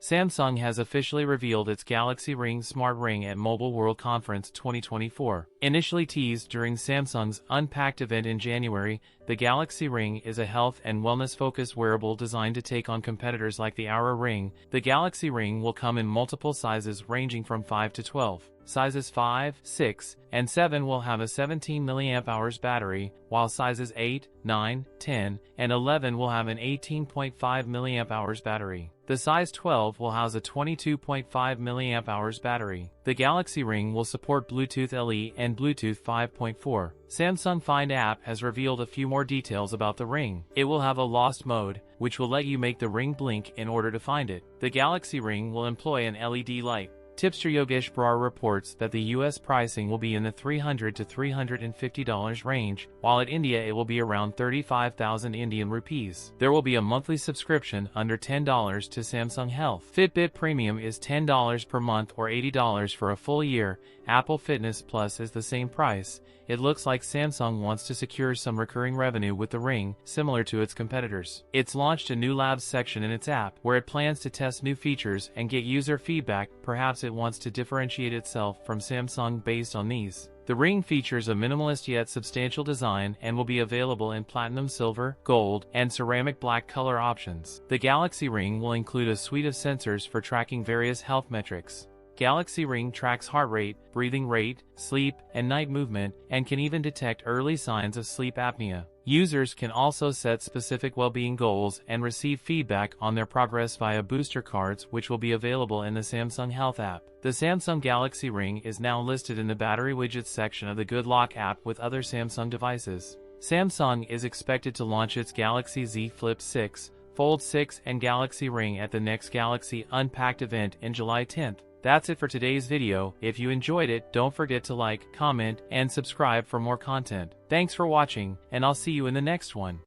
Samsung has officially revealed its Galaxy Ring Smart Ring at Mobile World Conference 2024. Initially teased during Samsung's Unpacked event in January, the Galaxy Ring is a health and wellness-focused wearable designed to take on competitors like the Oura Ring. The Galaxy Ring will come in multiple sizes ranging from 5 to 12. Sizes 5, 6, and 7 will have a 17 mAh battery, while sizes 8, 9, 10, and 11 will have an 18.5 mAh battery. The size 12 will house a 22.5 mAh battery. The Galaxy Ring will support Bluetooth LE and Bluetooth 5.4. Samsung Find app has revealed a few more details about the ring. It will have a lost mode, which will let you make the ring blink in order to find it. The Galaxy Ring will employ an LED light. Tipster Yogesh Brar reports that the US pricing will be in the $300 to $350 range, while at India it will be around 35,000 Indian rupees. There will be a monthly subscription under $10 to Samsung Health. Fitbit Premium is $10 per month or $80 for a full year. Apple Fitness Plus is the same price. It looks like Samsung wants to secure some recurring revenue with the ring, similar to its competitors. It's launched a new labs section in its app, where it plans to test new features and get user feedback. Perhaps it wants to differentiate itself from Samsung based on these. The ring features a minimalist yet substantial design and will be available in platinum silver, gold, and ceramic black color options. The Galaxy Ring will include a suite of sensors for tracking various health metrics. Galaxy Ring tracks heart rate, breathing rate, sleep, and night movement, and can even detect early signs of sleep apnea. Users can also set specific well-being goals and receive feedback on their progress via booster cards, which will be available in the Samsung Health app. The Samsung Galaxy Ring is now listed in the battery widgets section of the Good Lock app with other Samsung devices. Samsung is expected to launch its Galaxy Z Flip 6, Fold 6, and Galaxy Ring at the next Galaxy Unpacked event in July 10th. That's it for today's video. If you enjoyed it, don't forget to like, comment, and subscribe for more content. Thanks for watching, and I'll see you in the next one.